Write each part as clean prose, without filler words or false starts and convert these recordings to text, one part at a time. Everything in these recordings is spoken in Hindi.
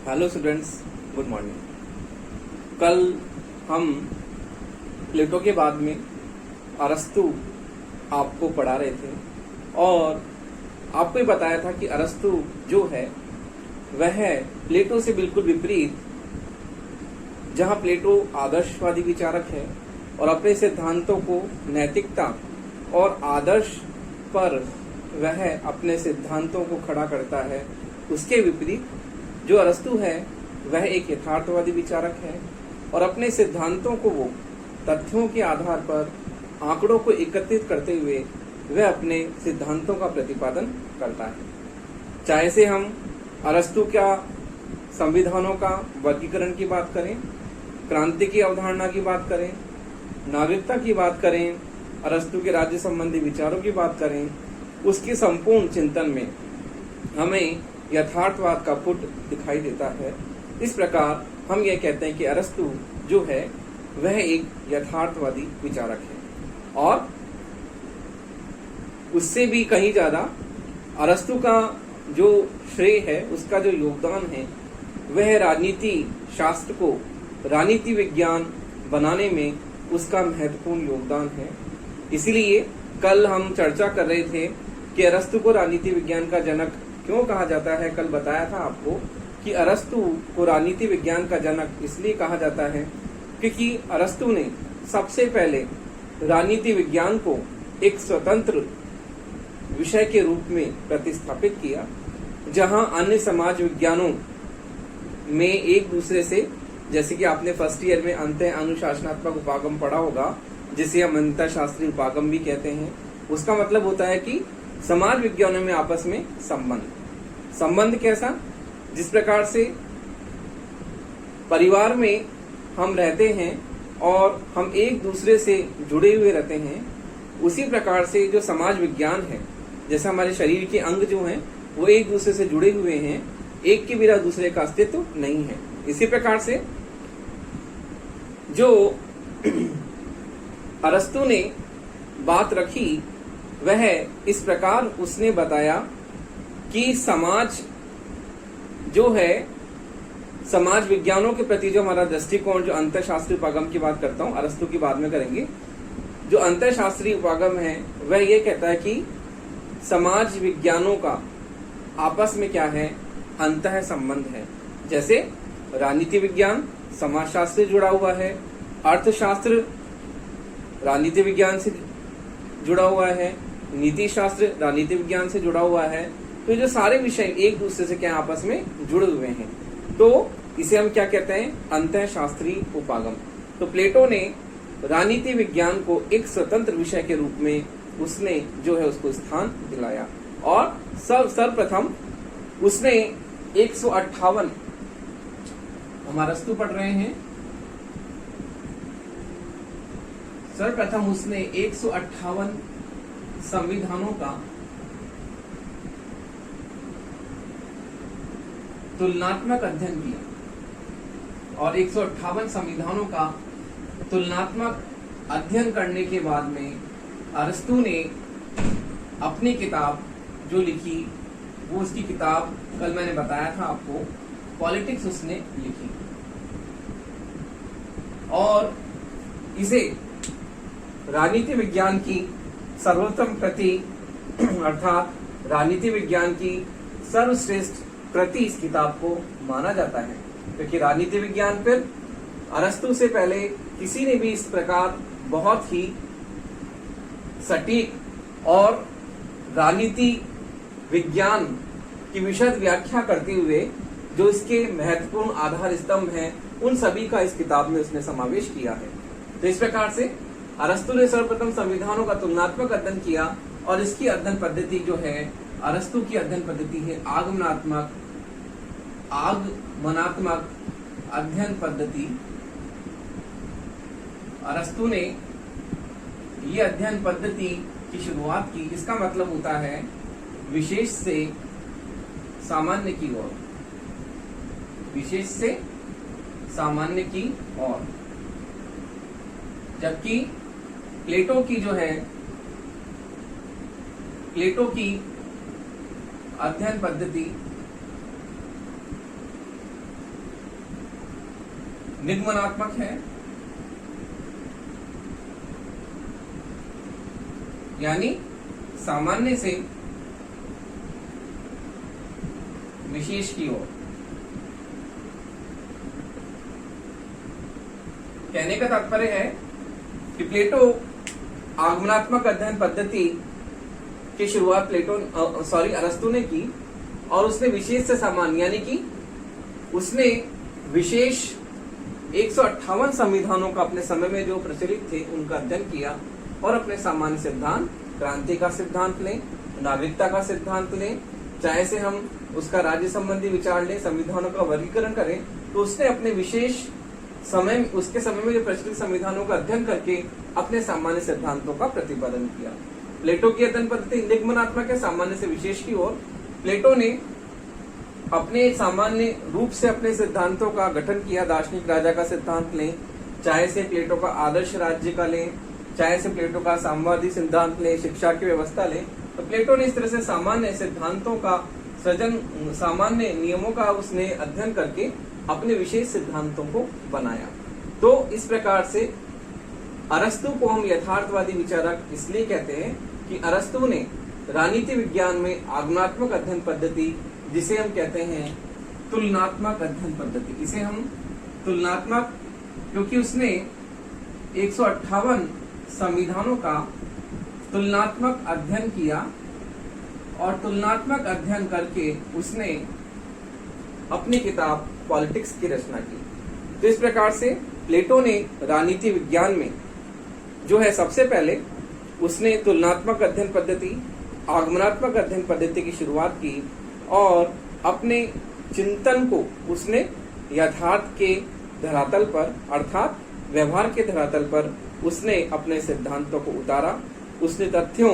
Hello students, good morning. कल हम प्लेटो के बाद में अरस्तु आपको पढ़ा रहे थे और आपको ही बताया था कि अरस्तु जो है वह प्लेटो से बिल्कुल विपरीत, जहां प्लेटो आदर्शवादी विचारक है और अपने सिद्धांतों को नैतिकता और आदर्श पर वह अपने सिद्धांतों को खड़ा करता है, उसके विपरीत जो अरस्तु है वह एक यथार्थवादी विचारक है और अपने सिद्धांतों को वो तथ्यों के आधार पर आंकड़ों को एकत्रित करते हुए वह अपने सिद्धांतों का प्रतिपादन करता है। चाहे से हम अरस्तु का संविधानों का वर्गीकरण की बात करें, क्रांति की अवधारणा की बात करें, नागरिकता की बात करें, अरस्तु के राज्य संबंधी विचारों की बात करें, उसके संपूर्ण चिंतन में हमें यथार्थवाद का पुट दिखाई देता है। इस प्रकार हम यह कहते हैं कि अरस्तु जो है वह एक यथार्थवादी विचारक है और उससे भी कहीं ज्यादा अरस्तु का जो श्रेय है, उसका जो योगदान है, वह राजनीति शास्त्र को राजनीति विज्ञान बनाने में उसका महत्वपूर्ण योगदान है। इसीलिए कल हम चर्चा कर रहे थे कि अरस्तु को राजनीति विज्ञान का जनक क्यों कहा जाता है। कल बताया था आपको कि अरस्तु को राजनीति विज्ञान का जनक इसलिए कहा जाता है क्योंकि अरस्तु ने सबसे पहले राजनीति विज्ञान को एक स्वतंत्र विषय के रूप में प्रतिस्थापित किया, जहां अन्य समाज विज्ञानों में एक दूसरे से, जैसे कि आपने फर्स्ट ईयर में अंतः अनुशासनात्मक उपागम पढ़ा होगा, जिसे हम अंतः शास्त्रीय उपागम भी कहते हैं। उसका मतलब होता है कि समाज विज्ञानों में आपस में संबंध कैसा, जिस प्रकार से परिवार में हम रहते हैं और हम एक दूसरे से जुड़े हुए रहते हैं, उसी प्रकार से जो समाज विज्ञान है, जैसे हमारे शरीर के अंग जो हैं वो एक दूसरे से जुड़े हुए हैं, एक के बिना दूसरे का अस्तित्व नहीं है। इसी प्रकार से जो अरस्तु ने बात रखी वह इस प्रकार उसने बताया कि समाज जो है, समाज विज्ञानों के प्रति जो हमारा दृष्टिकोण, जो अंतःशास्त्रीय उपागम की बात करता हूं, अरस्तु की बाद में करेंगे, जो अंतःशास्त्रीय उपागम है वह ये कहता है कि समाज विज्ञानों का आपस में क्या है, अंतः संबंध है। जैसे राजनीति विज्ञान समाजशास्त्र से जुड़ा हुआ है, अर्थशास्त्र राजनीति विज्ञान से जुड़ा हुआ है, नीति शास्त्र राजनीति विज्ञान से जुड़ा हुआ है। तो जो सारे विषय एक दूसरे से क्या आपस में जुड़े हुए हैं, तो इसे हम क्या कहते हैं, अंतःशास्त्रीय उपागम। तो प्लेटो ने राजनीति विज्ञान को एक स्वतंत्र विषय के रूप में उसने जो है उसको स्थान दिलाया और सर्वप्रथम उसने 158, हम अरस्तु पढ़ रहे हैं, सर्वप्रथम उसने 158 संविधानों का तुलनात्मक अध्ययन किया और 158 संविधानों का तुलनात्मक अध्ययन करने के बाद में अरस्तु ने अपनी किताब जो लिखी, वो उसकी किताब कल मैंने बताया था आपको, पॉलिटिक्स उसने लिखी और इसे राजनीति विज्ञान की सर्वोत्तम कृति अर्थात राजनीति विज्ञान की सर्वश्रेष्ठ कृति इस किताब को माना जाता है, क्योंकि राजनीति विज्ञान पर अरस्तु से पहले किसी ने भी इस प्रकार बहुत ही सटीक और राजनीति विज्ञान की विशद व्याख्या करते हुए जो इसके महत्वपूर्ण आधार स्तंभ हैं, उन सभी का इस किताब में उसने समावेश किया है। तो इस प्रकार से अरस्तु ने सर्वप्रथम संविधानों का तुलनात्मक अध्ययन किया और इसकी अध्ययन पद्धति जो है, अरस्तु की अध्ययन पद्धति है आगमनात्मक अध्ययन पद्धति। अरस्तु ने ये अध्ययन पद्धति की शुरुआत की। इसका मतलब होता है विशेष से सामान्य की ओर, विशेष से सामान्य की ओर, जबकि प्लेटो की जो है, प्लेटो की अध्ययन पद्धति निगमनात्मक है, यानी सामान्य से विशेष की ओर। कहने का तात्पर्य है कि प्लेटो आगमनात्मक अध्ययन पद्धति की शुरुआत अरस्तु ने की, और उसने विशेष से सामान्य यानी कि उसने विशेष 158 संविधानों का अपने समय में जो प्रचलित थे उनका अध्ययन किया, और अपने सामान्य सिद्धांत, क्रांति का सिद्धांत लें, नागरिकता का सिद्धांत लें, चाहे से हम उसका राज्य संबंधी विचार लें, संविधानों का वर्गीकरण करें, तो उसने अपने विशेष समय, उसके समय में जो प्रचलित संविधानों का अध्ययन करके अपने सामान्य सिद्धांतों का प्रतिपादन किया। प्लेटो की अध्ययन पद्धति निगमनात्मक है, सामान्य से विशेष की ओर। प्लेटो ने अपने सामान्य रूप से अपने सिद्धांतों का गठन किया। दार्शनिक राजा का सिद्धांत लें, चाहे से प्लेटो का आदर्श राज्य का लें, चाहे से प्लेटो का साम्यवादी सिद्धांत लें, शिक्षा की व्यवस्था लें, तो प्लेटो ने इस तरह से सामान्य सिद्धांतों का सृजन, सामान्य नियमों का उसने अध्ययन करके अपने विशेष सिद्धांतों को बनाया। तो इस प्रकार से अरस्तु को हम यथार्थवादी विचारक इसलिए कहते हैं कि अरस्तु ने राजनीति विज्ञान में आगमनात्मक अध्ययन पद्धति, जिसे हम कहते हैं तुलनात्मक अध्ययन पद्धति, इसे हम तुलनात्मक, क्योंकि उसने 158 संविधानों का तुलनात्मक अध्ययन किया, और तुलनात्मक अध्ययन करके उसने अपनी किताब पॉलिटिक्स की रचना की। तो इस प्रकार से प्लेटो ने राजनीति विज्ञान में जो है सबसे पहले उसने तुलनात्मक अध्ययन पद्धति, आगमनात्मक अध्ययन पद्धति की शुरुआत की, और अपने चिंतन को उसने यथार्थ के धरातल पर, अर्थात व्यवहार के धरातल पर उसने अपने सिद्धांतों को उतारा। उसने तथ्यों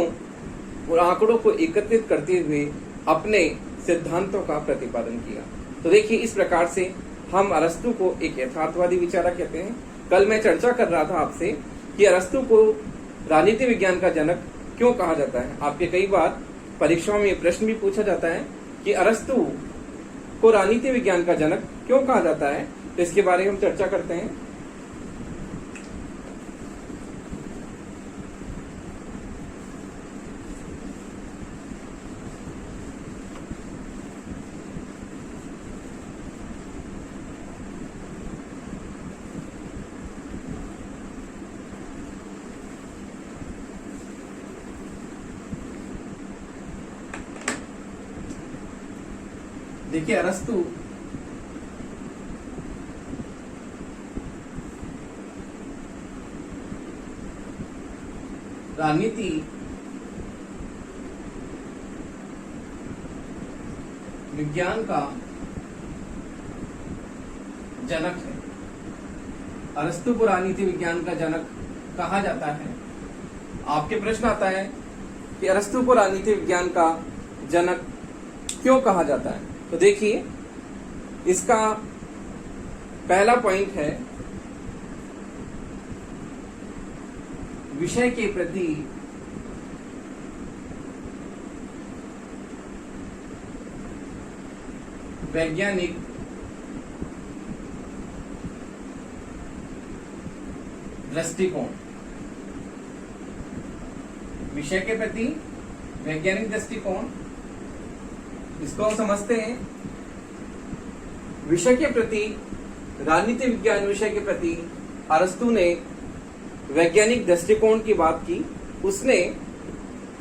और आंकड़ों को एकत्रित करते हुए अपने सिद्धांतों का प्रतिपादन किया। तो देखिए, इस प्रकार से हम अरस्तु को एक यथार्थवादी विचारक कहते हैं। कल मैं चर्चा कर रहा था आपसे कि अरस्तु को राजनीति विज्ञान का जनक क्यों कहा जाता है। आपके कई बार परीक्षाओं में प्रश्न भी पूछा जाता है कि अरस्तु को राजनीति विज्ञान का जनक क्यों कहा जाता है। तो इसके बारे में हम चर्चा करते हैं। देखिए, अरस्तु राजनीति विज्ञान का जनक है। अरस्तु को राजनीति विज्ञान का जनक कहा जाता है। आपके प्रश्न आता है कि अरस्तु को राजनीति विज्ञान का जनक क्यों कहा जाता है। तो देखिए, इसका पहला पॉइंट है विषय के प्रति वैज्ञानिक दृष्टिकोण। विषय के प्रति वैज्ञानिक दृष्टिकोण, इसको हम समझते हैं। विषय के प्रति, राजनीति विज्ञान विषय के प्रति अरस्तु ने वैज्ञानिक दृष्टिकोण की बात की। उसने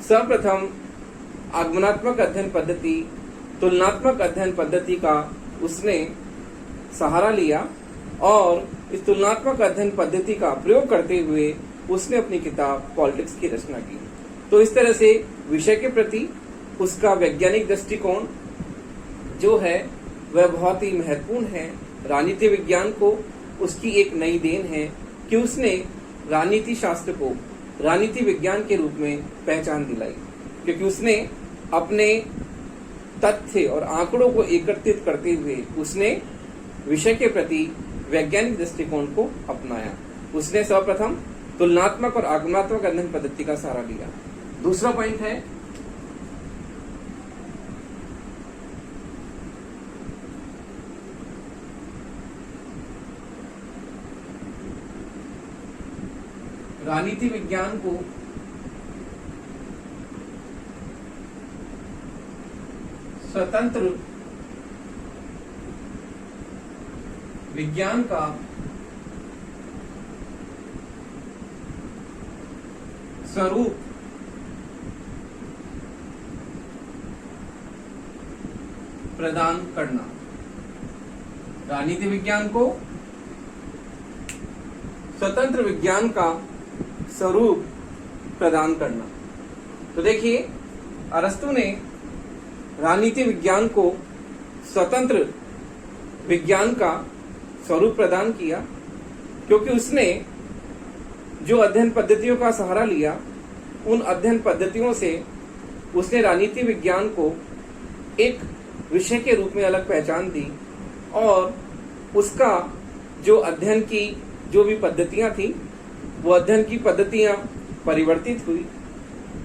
सर्वप्रथम आगमनात्मक अध्ययन पद्धति, तुलनात्मक अध्ययन पद्धति का उसने सहारा लिया, और इस तुलनात्मक अध्ययन पद्धति का प्रयोग करते हुए उसने अपनी किताब पॉलिटिक्स की रचना की। तो इस तरह से विषय के प्रति उसका वैज्ञानिक दृष्टिकोण जो है वह बहुत ही महत्वपूर्ण है। राजनीति विज्ञान को उसकी एक नई देन है कि उसने राजनीति शास्त्र को राजनीति विज्ञान के रूप में पहचान दिलाई, क्योंकि उसने अपने तथ्य और आंकड़ों को एकत्रित करते हुए उसने विषय के प्रति वैज्ञानिक दृष्टिकोण को अपनाया। उसने सर्वप्रथम तुलनात्मक और आगमनात्मक अध्ययन पद्धति का सहारा लिया। दूसरा पॉइंट है राजनीति विज्ञान को स्वतंत्र विज्ञान का स्वरूप प्रदान करना। राजनीति विज्ञान को स्वतंत्र विज्ञान का स्वरूप प्रदान करना। तो देखिए, अरस्तु ने राजनीति विज्ञान को स्वतंत्र विज्ञान का स्वरूप प्रदान किया, क्योंकि उसने जो अध्ययन पद्धतियों का सहारा लिया, उन अध्ययन पद्धतियों से उसने राजनीति विज्ञान को एक विषय के रूप में अलग पहचान दी, और उसका जो अध्ययन की जो भी पद्धतियां थी, वो अध्ययन की पद्धतियां परिवर्तित हुई,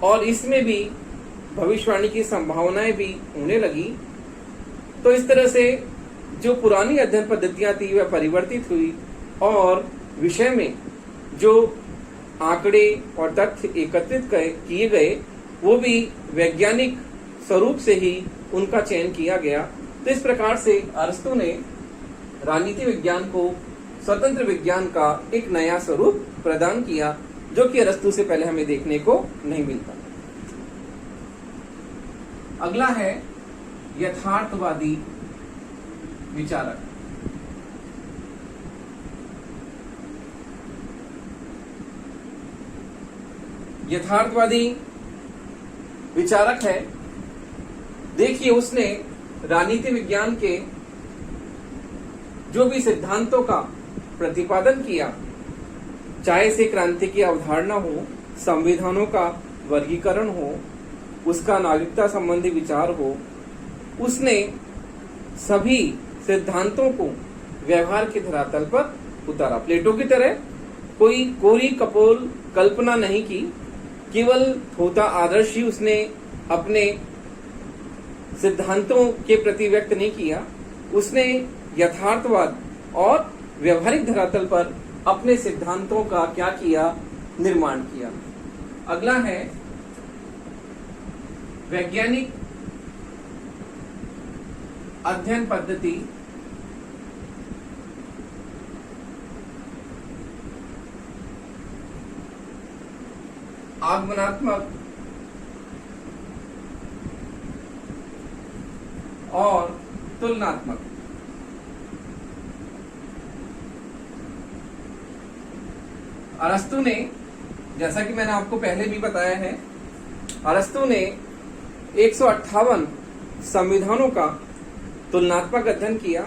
और इसमें भी भविष्यवाणी की संभावनाएं भी होने लगी। तो इस तरह से जो पुरानी अध्ययन पद्धतियां थी वह परिवर्तित हुई, और विषय में जो आंकड़े और तथ्य एकत्रित किए गए वो भी वैज्ञानिक स्वरूप से ही उनका चयन किया गया। तो इस प्रकार से अरस्तु ने राजनीति विज्ञान को स्वतंत्र विज्ञान का एक नया स्वरूप प्रदान किया, जो कि अरस्तु से पहले हमें देखने को नहीं मिलता। अगला है यथार्थवादी विचारक। यथार्थवादी विचारक है, देखिए, उसने राजनीति विज्ञान के जो भी सिद्धांतों का प्रतिपादन किया, चाहे से क्रांति की अवधारणा हो, संविधानों का वर्गीकरण हो, उसका नागरिकता संबंधी विचार हो, उसने सभी सिद्धांतों को व्यवहार के धरातल पर उतारा। प्लेटो की तरह कोई कोरी कपोल कल्पना नहीं की, केवल थोथा आदर्श ही उसने अपने सिद्धांतों के प्रति व्यक्त नहीं किया, उसने यथार्थवाद और व्यवहारिक धरातल पर अपने सिद्धांतों का क्या किया, निर्माण किया। अगला है वैज्ञानिक अध्ययन पद्धति। आगमनात्मक और तुलनात्मक। अरस्तु ने, जैसा कि मैंने आपको पहले भी बताया है, अरस्तु ने 158 संविधानों का तुलनात्मक अध्ययन किया,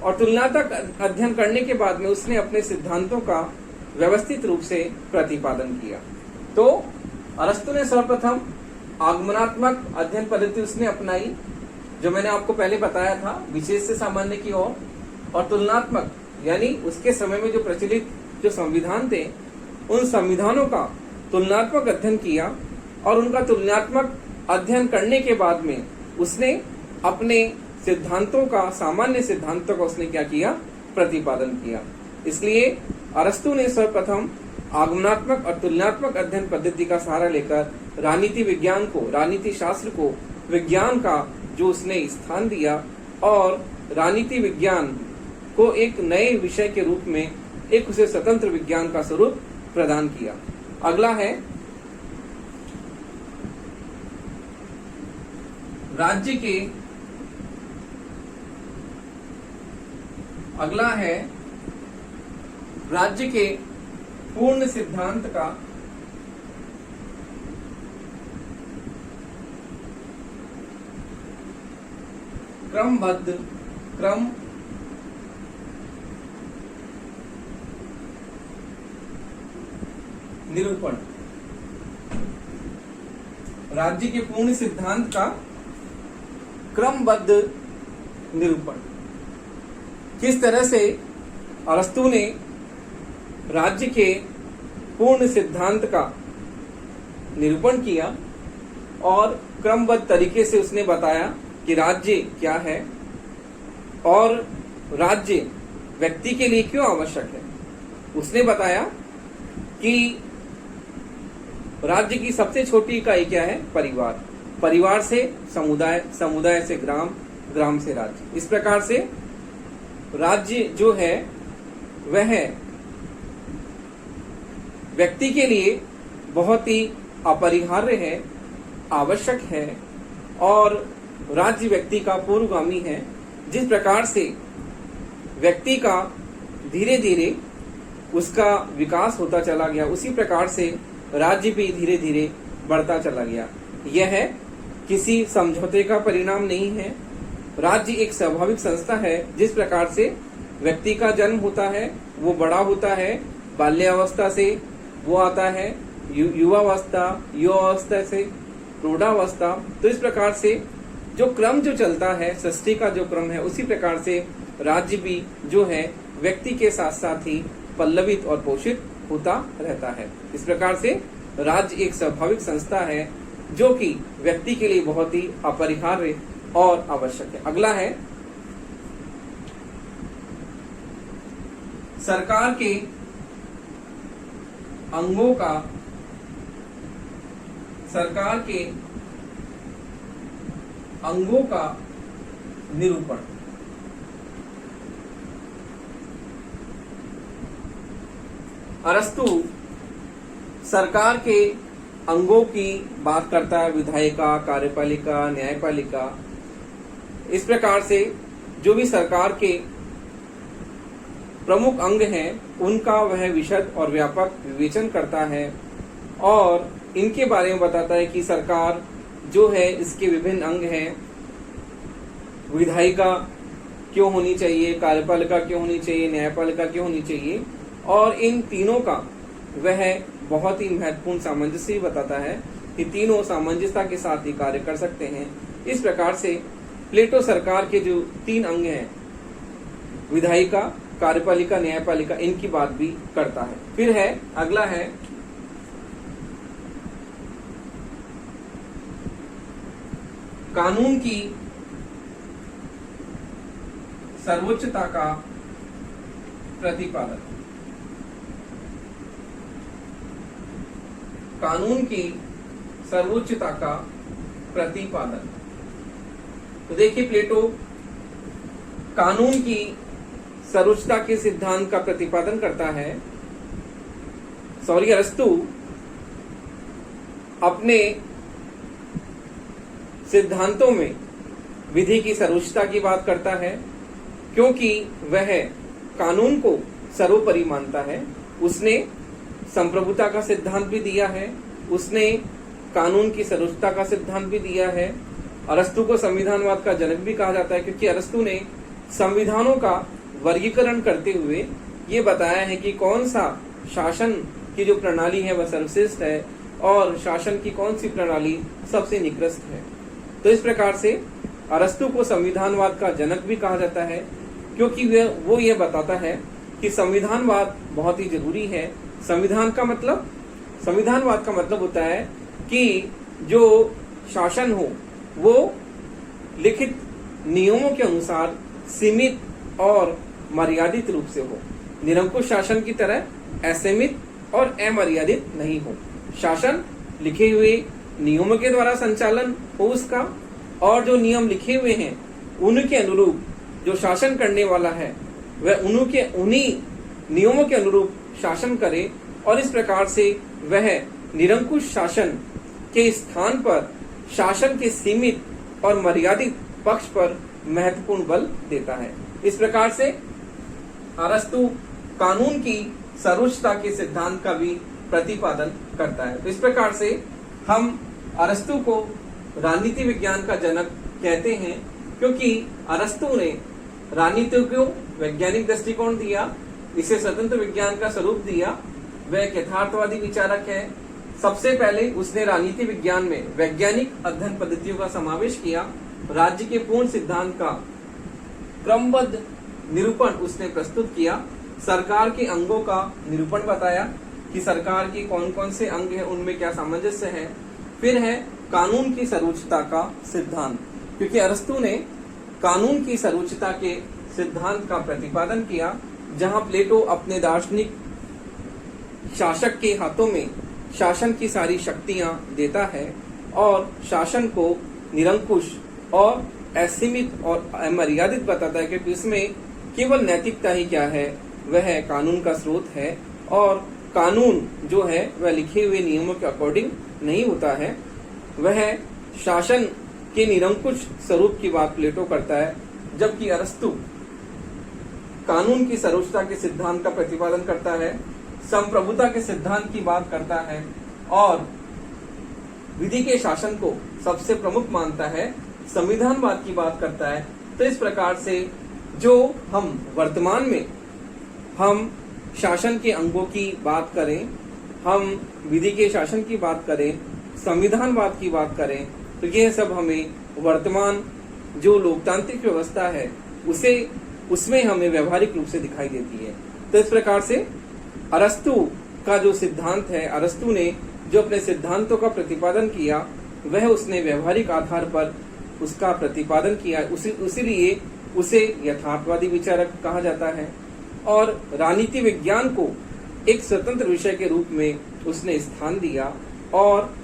और तुलनात्मक अध्ययन करने के बाद में उसने अपने सिद्धांतों का व्यवस्थित रूप से प्रतिपादन किया। तो अरस्तु ने सर्वप्रथम आगमनात्मक अध्ययन पद्धति उसने अपनाई, जो मैंने आपको पहले बताया था, विशेष से सामान्य की ओर, और तुलनात्मक यानी उसके समय में जो प्रचलित जो संविधान थे, उन संविधानों का तुलनात्मक अध्ययन किया, और उनका तुलनात्मक अध्ययन करने के बाद में उसने अपने सिद्धांतों का, सामान्य सिद्धांतों का उसने क्या किया, प्रतिपादन किया। इसलिए अरस्तु ने सर्वप्रथम आगमनात्मक और तुलनात्मक अध्ययन पद्धति का सहारा लेकर राजनीति विज्ञान को, राजनीति शास्त्र को विज्ञान का जो उसने स्थान दिया, और राजनीति विज्ञान को एक नए विषय के रूप में एक उसे स्वतंत्र विज्ञान का स्वरूप प्रदान किया। अगला है राज्य के, अगला है राज्य के पूर्ण सिद्धांत का क्रमबद्ध क्रम निरूपण। राज्य के पूर्ण सिद्धांत का क्रमबद्ध निरूपण। किस तरह से अरस्तु ने राज्य के पूर्ण सिद्धांत का निरूपण किया, और क्रमबद्ध तरीके से उसने बताया कि राज्य क्या है, और राज्य व्यक्ति के लिए क्यों आवश्यक है। उसने बताया कि राज्य की सबसे छोटी इकाई क्या है? परिवार। परिवार से समुदाय, समुदाय से ग्राम, ग्राम से राज्य। इस प्रकार से राज्य जो है वह व्यक्ति के लिए बहुत ही अपरिहार्य है, आवश्यक है, और राज्य व्यक्ति का पूर्वगामी है। जिस प्रकार से व्यक्ति का धीरे धीरे उसका विकास होता चला गया, उसी प्रकार से राज्य भी धीरे धीरे बढ़ता चला गया। यह किसी समझौते का परिणाम नहीं है। राज्य एक स्वाभाविक संस्था है। जिस प्रकार से व्यक्ति का जन्म होता है, वो बड़ा होता है, बाल्यावस्था से वो आता है युवावस्था, युवावस्था से प्रौढ़ावस्था। तो इस प्रकार से जो क्रम जो चलता है, सृष्टि का जो क्रम है, उसी प्रकार से राज्य भी जो है व्यक्ति के साथ साथ ही पल्लवित और पोषित होता रहता है। इस प्रकार से राज्य एक स्वाभाविक संस्था है जो कि व्यक्ति के लिए बहुत ही अपरिहार्य और आवश्यक है। अगला है सरकार के अंगों का, सरकार के अंगों का निरूपण। अरस्तु सरकार के अंगों की बात करता है, विधायिका, कार्यपालिका, न्यायपालिका। इस प्रकार से जो भी सरकार के प्रमुख अंग हैं, उनका वह विशद और व्यापक विवेचन करता है और इनके बारे में बताता है कि सरकार जो है इसके विभिन्न अंग हैं। विधायिका क्यों होनी चाहिए, कार्यपालिका क्यों होनी चाहिए, न्यायपालिका क्यों होनी चाहिए, और इन तीनों का वह बहुत ही महत्वपूर्ण सामंजस्य बताता है कि तीनों सामंजस्यता के साथ ही कार्य कर सकते हैं। इस प्रकार से प्लेटो सरकार के जो तीन अंग हैं, विधायिका, कार्यपालिका, न्यायपालिका, इनकी बात भी करता है। फिर है अगला है कानून की सर्वोच्चता का प्रतिपादन। कानून की सर्वोच्चता का प्रतिपादन। तो देखिए प्लेटो कानून की सर्वोच्चता के सिद्धांत का प्रतिपादन करता है। अरस्तु अपने सिद्धांतों में विधि की सर्वोच्चता की बात करता है, क्योंकि वह कानून को सर्वोपरि मानता है। उसने संप्रभुता का सिद्धांत भी दिया है, उसने कानून की सर्वोच्चता का सिद्धांत भी दिया है। अरस्तु को संविधानवाद का जनक भी कहा जाता है, क्योंकि अरस्तु ने संविधानों का वर्गीकरण करते हुए ये बताया है कि कौन सा शासन की जो प्रणाली है वह सर्वश्रेष्ठ है और शासन की कौन सी प्रणाली सबसे निकृष्ट है। तो इस प्रकार से अरस्तु को संविधानवाद का जनक भी कहा जाता है, क्योंकि वो ये बताता है कि संविधानवाद बहुत ही जरूरी है। संविधानवाद का मतलब होता है कि जो शासन हो वो लिखित नियमों के अनुसार सीमित और मर्यादित रूप से हो। निरंकुश शासन की तरह असीमित और अमर्यादित नहीं हो। शासन लिखे हुए नियमों के द्वारा संचालन हो उसका, और जो नियम लिखे हुए हैं उनके अनुरूप जो शासन करने वाला है वह उन्हीं नियमों के अनुरूप शासन करे, और इस प्रकार से वह निरंकुश शासन के स्थान पर शासन के सीमित और मर्यादित पक्ष पर महत्वपूर्ण बल देता है। इस प्रकार से अरस्तु कानून की सर्वोच्चता के सिद्धांत का भी प्रतिपादन करता है। तो इस प्रकार से हम अरस्तु को राजनीति विज्ञान का जनक कहते हैं, क्योंकि अरस्तु ने राजनीति को वैज्ञानिक दृष्टिकोण दिया, इसे स्वतंत्र विज्ञान का स्वरूप दिया। वह एक यथार्थवादी विचारक है। सबसे पहले उसने राजनीति विज्ञान में वैज्ञानिक अध्ययन पद्धतियों का समावेश किया। राज्य के पूर्ण सिद्धांत का क्रमबद्ध निरूपण उसने प्रस्तुत किया। सरकार के अंगों का निरूपण बताया कि सरकार की कौन कौन से अंग हैं, उनमें क्या सामंजस्य है। फिर है कानून की सर्वोच्चता का सिद्धांत, क्योंकि अरस्तु ने कानून की सर्वोच्चता के सिद्धांत का प्रतिपादन किया, जहां प्लेटो अपने दार्शनिक शासक के हाथों में शासन की सारी शक्तियां देता है और शासन को निरंकुश और असीमित और अमर्यादित बताता है, क्योंकि इसमें केवल नैतिकता ही क्या है, वह कानून का स्रोत है। और कानून जो है वह लिखे हुए नियमों के अकॉर्डिंग नहीं होता है, वह शासन के निरंकुश स्वरूप की बात प्लेटो करता है, जबकि अरस्तु कानून की सर्वोच्चता के सिद्धांत का प्रतिपादन करता है, संप्रभुता के सिद्धांत की बात करता है और विधि के शासन को सबसे प्रमुख मानता है, संविधानवाद की बात करता है। तो इस प्रकार से जो हम वर्तमान में हम शासन के अंगों की बात करें, हम विधि के शासन की बात करें, संविधानवाद की बात करें, तो यह सब हमें वर्तमान जो लोकतांत्रिक व्यवस्था है उसमें हमें व्यवहारिक रूप से दिखाई देती है। तो इस प्रकार से अरस्तु का जो सिद्धांत है, अरस्तु ने जो अपने सिद्धांतों का प्रतिपादन किया, वह उसने व्यवहारिक आधार पर उसका प्रतिपादन किया, इसीलिए उसे यथार्थवादी विचारक कहा जाता है। और राजनीति विज्ञान को एक स्वतंत्र विषय के रूप में उसने स्थान दिया और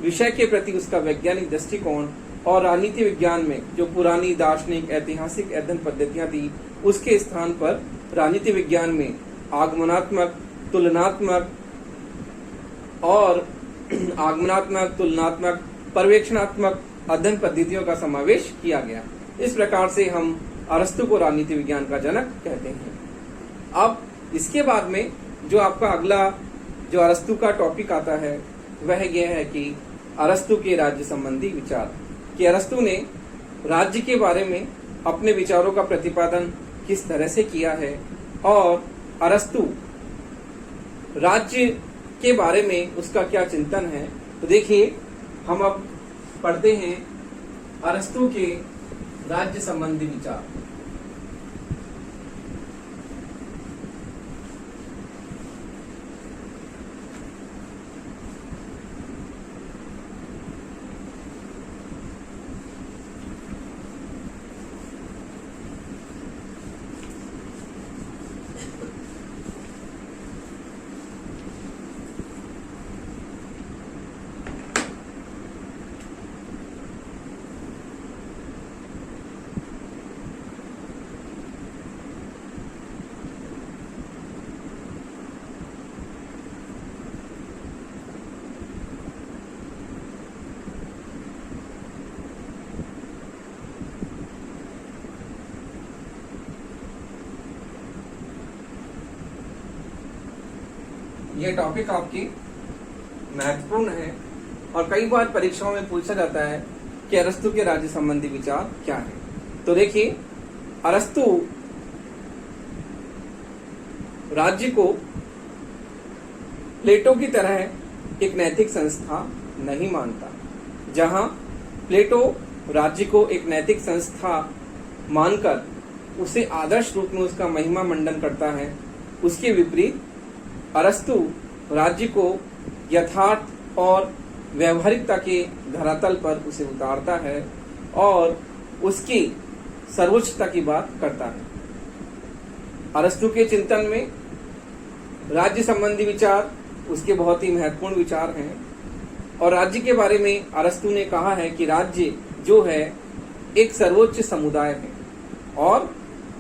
विषय के प्रति उसका वैज्ञानिक दृष्टिकोण और राजनीति विज्ञान में जो पुरानी दार्शनिक ऐतिहासिक अध्ययन पद्धतियां थी, उसके स्थान पर राजनीति विज्ञान में आगमनात्मक, तुलनात्मक और पर्यवेक्षणात्मक अध्ययन पद्धतियों का समावेश किया गया। इस प्रकार से हम अरस्तु को राजनीति विज्ञान का जनक कहते हैं। अब इसके बाद में जो आपका अगला जो अरस्तु का टॉपिक आता है, वह यह है कि अरस्तु के राज्य संबंधी विचार, कि अरस्तु ने राज्य के बारे में अपने विचारों का प्रतिपादन किस तरह से किया है और अरस्तु राज्य के बारे में उसका क्या चिंतन है। तो देखिए, हम अब पढ़ते हैं अरस्तु के राज्य संबंधी विचार। यह टॉपिक आपकी महत्वपूर्ण है और कई बार परीक्षाओं में पूछा जाता है कि अरस्तु के राज्य संबंधी विचार क्या है। तो देखिए, अरस्तु राज्य को प्लेटो की तरह एक नैतिक संस्था नहीं मानता। जहां प्लेटो राज्य को एक नैतिक संस्था मानकर उसे आदर्श रूप में उसका महिमा मंडन करता है, उसके विपरीत अरस्तु राज्य को यथार्थ और व्यवहारिकता के धरातल पर उसे उतारता है और उसकी सर्वोच्चता की बात करता है। अरस्तु के चिंतन में राज्य संबंधी विचार उसके बहुत ही महत्वपूर्ण विचार हैं और राज्य के बारे में अरस्तु ने कहा है कि राज्य जो है एक सर्वोच्च समुदाय है और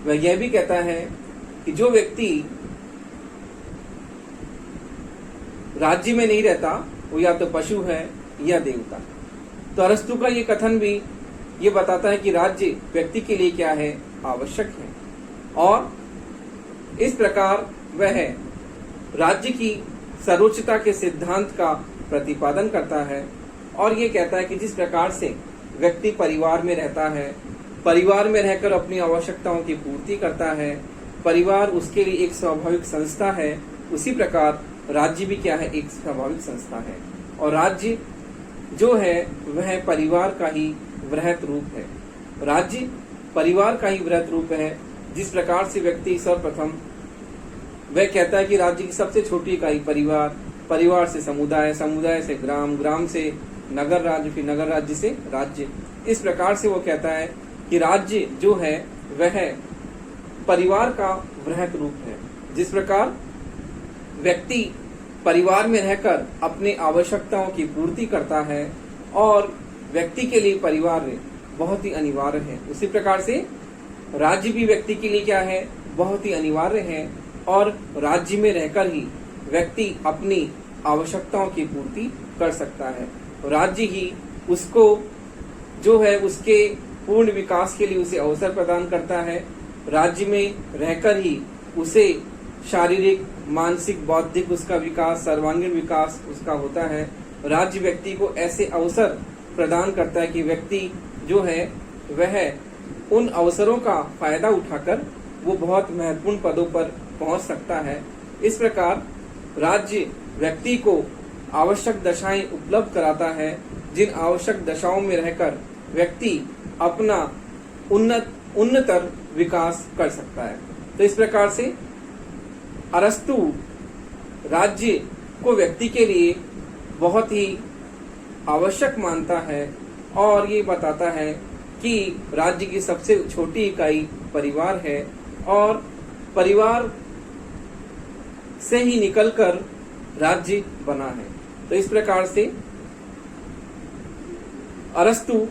वह यह भी कहता है कि जो व्यक्ति राज्य में नहीं रहता वो या तो पशु है या देवता। तो अरस्तु का ये कथन भी ये बताता है कि राज्य व्यक्ति के लिए क्या है, आवश्यक है और इस प्रकार वह राज्य की सर्वोच्चता के सिद्धांत का प्रतिपादन करता है और ये कहता है कि जिस प्रकार से व्यक्ति परिवार में रहता है, परिवार में रहकर अपनी आवश्यकताओं की पूर्ति करता है, परिवार उसके लिए एक स्वाभाविक संस्था है, उसी प्रकार राज्य भी क्या है, एक स्वाभाविक संस्था है और राज्य जो है वह परिवार का ही वृहत रूप है। राज्य परिवार का ही वृहत रूप है। जिस प्रकार से व्यक्ति सर्वप्रथम वह कहता है कि राज्य की सबसे छोटी इकाई परिवार, परिवार से समुदाय, समुदाय से ग्राम, ग्राम से नगर राज्य, फिर नगर राज्य से राज्य। इस प्रकार से वो कहता है कि राज्य जो है वह परिवार का वृहत रूप है। जिस प्रकार व्यक्ति परिवार में रहकर अपनी आवश्यकताओं की पूर्ति करता है और व्यक्ति के लिए परिवार बहुत ही अनिवार्य है। उसी प्रकार से राज्य भी व्यक्ति के लिए क्या है, बहुत ही अनिवार्य है और राज्य में रहकर ही व्यक्ति अपनी आवश्यकताओं की पूर्ति कर सकता है। राज्य ही उसको जो है उसके पूर्ण विकास के लिए उसे अवसर प्रदान करता है। राज्य में रहकर ही उसे शारीरिक, मानसिक, बौद्धिक उसका विकास, सर्वांगीण विकास उसका होता है। राज्य व्यक्ति को ऐसे अवसर प्रदान करता है कि व्यक्ति जो है वह उन अवसरों का फायदा उठाकर वो बहुत महत्वपूर्ण पदों पर पहुंच सकता है। इस प्रकार राज्य व्यक्ति को आवश्यक दशाएं उपलब्ध कराता है, जिन आवश्यक दशाओं में रहकर व्यक्ति अपना उन्नतर विकास कर सकता है। तो इस प्रकार से अरस्तु राज्य को व्यक्ति के लिए बहुत ही आवश्यक मानता है और ये बताता है कि राज्य की सबसे छोटी इकाई परिवार है और परिवार से ही निकलकर राज्य बना है। तो इस प्रकार से अरस्तु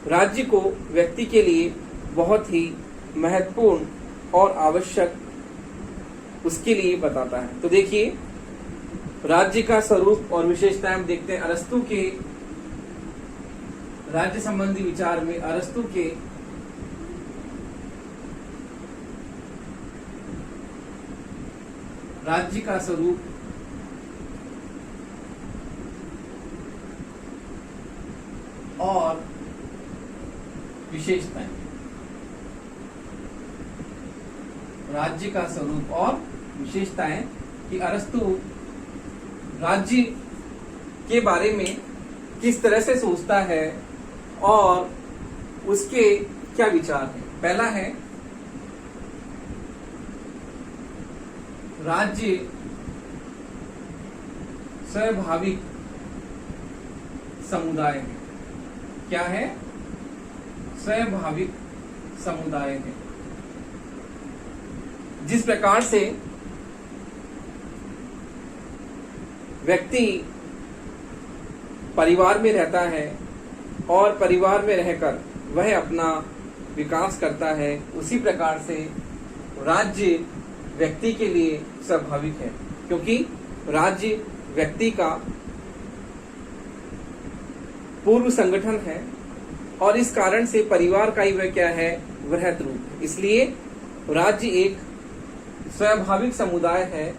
राज्य को व्यक्ति के लिए बहुत ही महत्वपूर्ण और आवश्यक उसके लिए बताता है। तो देखिए, राज्य का स्वरूप और विशेषताएं हम देखते हैं। अरस्तु के राज्य संबंधी विचार में अरस्तु के राज्य का स्वरूप और विशेषताएं, राज्य का स्वरूप और विशेषताएं कि अरस्तु राज्य के बारे में किस तरह से सोचता है और उसके क्या विचार हैं। पहला है, राज्य स्वाभाविक समुदाय है। क्या है? स्वाभाविक समुदाय है। जिस प्रकार से व्यक्ति परिवार में रहता है और परिवार में रहकर वह अपना विकास करता है, उसी प्रकार से राज्य व्यक्ति के लिए स्वाभाविक है, क्योंकि राज्य व्यक्ति का पूर्व संगठन है और इस कारण से परिवार का ही वह क्या है, वृहत रूप। इसलिए राज्य एक स्वाभाविक समुदाय है,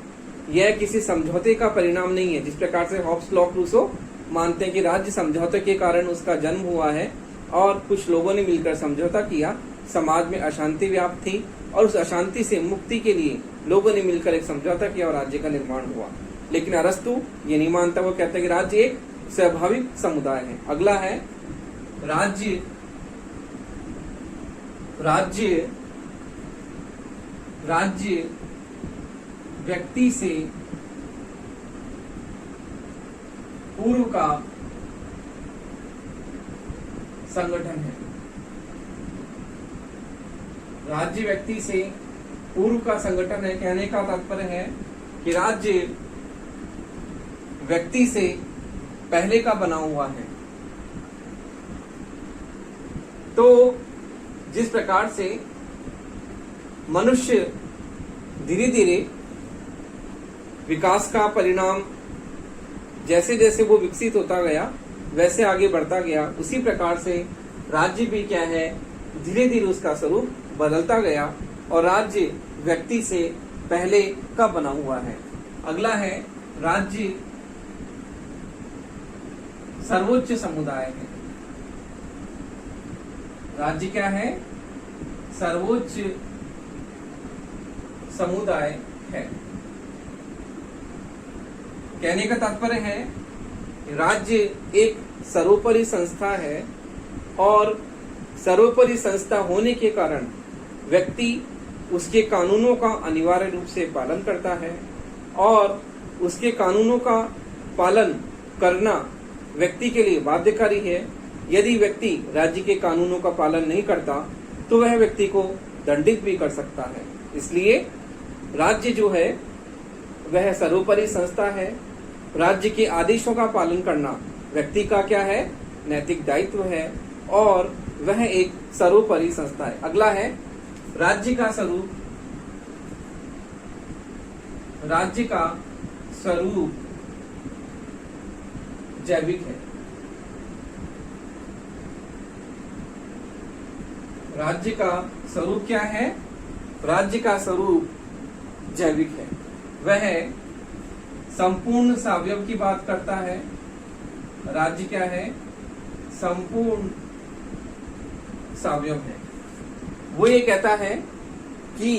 यह किसी समझौते का परिणाम नहीं है। जिस प्रकार से हॉब्स, लॉक, रूसो मानते हैं कि राज्य समझौते के कारण उसका जन्म हुआ है और कुछ लोगों ने मिलकर समझौता किया, समाज में अशांति व्याप्त थी और उस अशांति से मुक्ति के लिए लोगों ने मिलकर एक समझौता किया और राज्य का निर्माण हुआ। लेकिन अरस्तु ये नहीं मानता, वो कहता है कि राज्य एक स्वाभाविक समुदाय है। अगला है, राज्य व्यक्ति से पूर्व का संगठन है। राज्य व्यक्ति से पूर्व का संगठन है। कहने का तात्पर्य है कि राज्य व्यक्ति से पहले का बना हुआ है। तो जिस प्रकार से मनुष्य धीरे धीरे विकास का परिणाम जैसे जैसे वो विकसित होता गया वैसे आगे बढ़ता गया, उसी प्रकार से राज्य भी क्या है, धीरे धीरे उसका स्वरूप बदलता गया और राज्य व्यक्ति से पहले का बना हुआ है। अगला है, राज्य सर्वोच्च समुदाय है। राज्य क्या है? सर्वोच्च समुदाय है। कहने का तात्पर्य है राज्य एक सर्वोपरि संस्था है और सर्वोपरि संस्था होने के कारण व्यक्ति उसके कानूनों का अनिवार्य रूप से पालन करता है और उसके कानूनों का पालन करना व्यक्ति के लिए बाध्यकारी है। यदि व्यक्ति राज्य के कानूनों का पालन नहीं करता तो वह व्यक्ति को दंडित भी कर सकता है। इसलिए राज्य जो है वह सर्वोपरि संस्था है। राज्य के आदेशों का पालन करना व्यक्ति का क्या है, नैतिक दायित्व है, और वह एक सर्वोपरि संस्था है। अगला है राज्य का स्वरूप। राज्य का स्वरूप जैविक है। राज्य का स्वरूप क्या है? राज्य का स्वरूप जैविक है। वह संपूर्ण सावयव की बात करता है। राज्य क्या है? संपूर्ण सावयव है। वो ये कहता है कि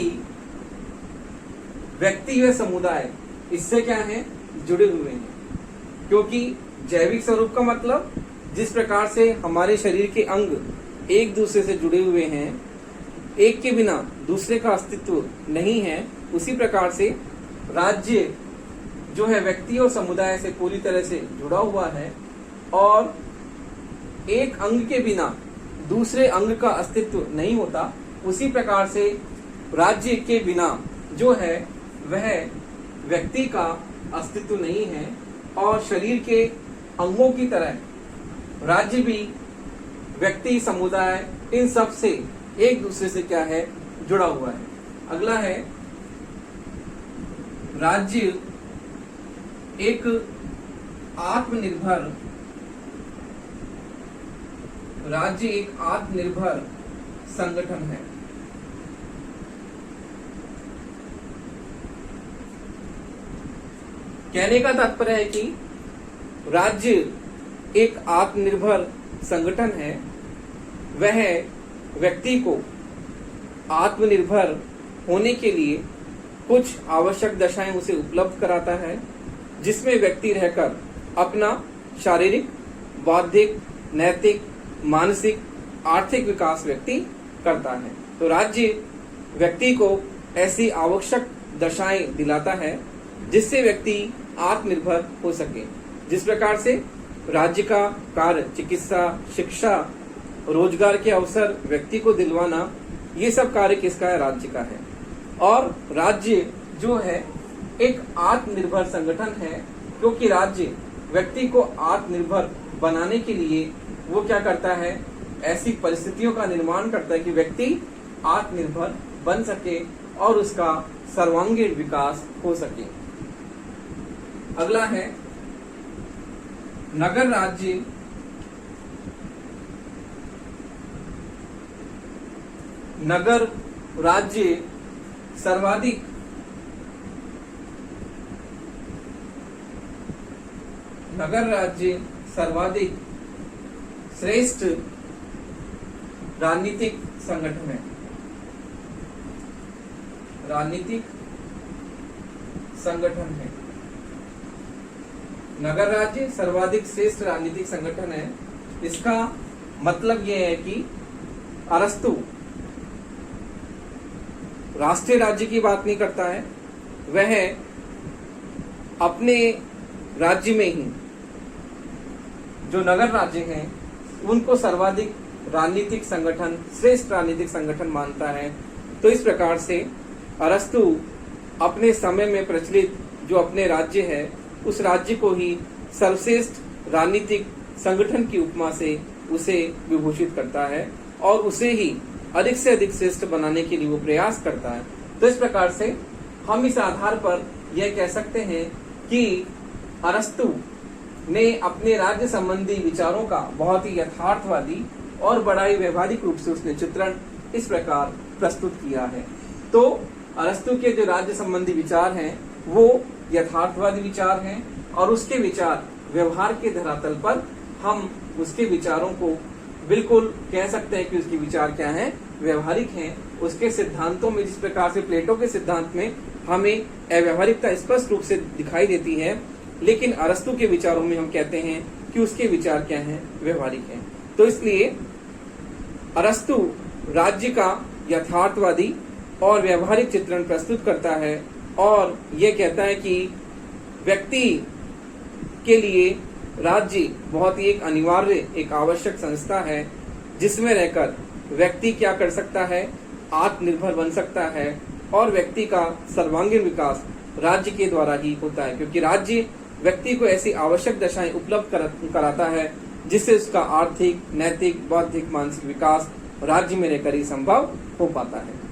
व्यक्ति व समुदाय इससे क्या है, जुड़े हुए हैं। क्योंकि जैविक स्वरूप का मतलब जिस प्रकार से हमारे शरीर के अंग एक दूसरे से जुड़े हुए हैं, एक के बिना दूसरे का अस्तित्व नहीं है, उसी प्रकार से राज्य जो है व्यक्ति और समुदाय से पूरी तरह से जुड़ा हुआ है, और एक अंग के बिना दूसरे अंग का अस्तित्व नहीं होता। उसी प्रकार से राज्य के बिना जो है वह व्यक्ति का अस्तित्व नहीं है, और शरीर के अंगों की तरह राज्य भी व्यक्ति, समुदाय, इन सब से एक दूसरे से क्या है, जुड़ा हुआ है। अगला है राज्य एक आत्मनिर्भर, राज्य एक आत्मनिर्भर संगठन है। कहने का तात्पर्य है कि राज्य एक आत्मनिर्भर संगठन है। वह व्यक्ति को आत्मनिर्भर होने के लिए कुछ आवश्यक दशाएं उसे उपलब्ध कराता है, जिसमें व्यक्ति रहकर अपना शारीरिक, बौद्धिक, नैतिक, मानसिक, आर्थिक विकास व्यक्ति करता है। तो राज्य व्यक्ति को ऐसी आवश्यक दशाएं दिलाता है जिससे व्यक्ति आत्मनिर्भर हो सके। जिस प्रकार से राज्य का कार्य चिकित्सा, शिक्षा, रोजगार के अवसर व्यक्ति को दिलवाना, ये सब कार्य किसका है? राज्य का है। और राज्य जो है एक आत्मनिर्भर संगठन है, क्योंकि राज्य व्यक्ति को आत्मनिर्भर बनाने के लिए वो क्या करता है, ऐसी परिस्थितियों का निर्माण करता है कि व्यक्ति आत्मनिर्भर बन सके और उसका सर्वांगीण विकास हो सके। अगला है नगर राज्य। नगर राज्य सर्वाधिक श्रेष्ठ राजनीतिक संगठन है। राजनीतिक संगठन है। नगर राज्य सर्वाधिक श्रेष्ठ राजनीतिक संगठन है। इसका मतलब यह है कि अरस्तु राष्ट्रीय राज्य की बात नहीं करता है, वह अपने राज्य में ही जो नगर राज्य हैं उनको सर्वाधिक राजनीतिक संगठन, श्रेष्ठ राजनीतिक संगठन मानता है। तो इस प्रकार से अरस्तु अपने समय में प्रचलित जो अपने राज्य है उस राज्य को ही सर्वश्रेष्ठ राजनीतिक संगठन की उपमा से उसे विभूषित करता है और उसे ही अधिक से अधिक श्रेष्ठ बनाने के लिए वो प्रयास करता है। तो इस प्रकार से हम इस आधार पर यह कह सकते हैं कि अरस्तु ने अपने राज्य संबंधी विचारों का बहुत ही यथार्थवादी और बड़ा ही व्यवहारिक रूप से उसने चित्रण इस प्रकार प्रस्तुत किया है। तो अरस्तु के जो राज्य संबंधी विचार हैं वो यथार्थवादी विचार हैं और उसके विचार व्यवहार के धरातल पर हम उसके विचारों को बिल्कुल कह सकते हैं कि उसके विचार क्या हैं, व्यवहारिक हैं। उसके सिद्धांतों में जिस प्रकार से प्लेटो के सिद्धांत में हमें अव्यवहारिकता स्पष्ट रूप से दिखाई देती है, लेकिन अरस्तु के विचारों में हम कहते हैं कि उसके विचार क्या हैं, व्यवहारिक हैं। तो इसलिए अरस्तु राज्य का यथार्थवादी और व्यवहारिक चित्रण प्रस्तुत करता है और यह कहता है कि व्यक्ति के लिए राज्य बहुत ही एक अनिवार्य, एक आवश्यक संस्था है जिसमें रहकर व्यक्ति क्या कर सकता है, आत्मनिर्भर बन सकता है और व्यक्ति का सर्वांगीण विकास राज्य के द्वारा ही होता है, क्योंकि राज्य व्यक्ति को ऐसी आवश्यक दशाएं उपलब्ध कराता है जिससे उसका आर्थिक, नैतिक, बौद्धिक, मानसिक विकास राज्य में रहकर ही संभव हो पाता है।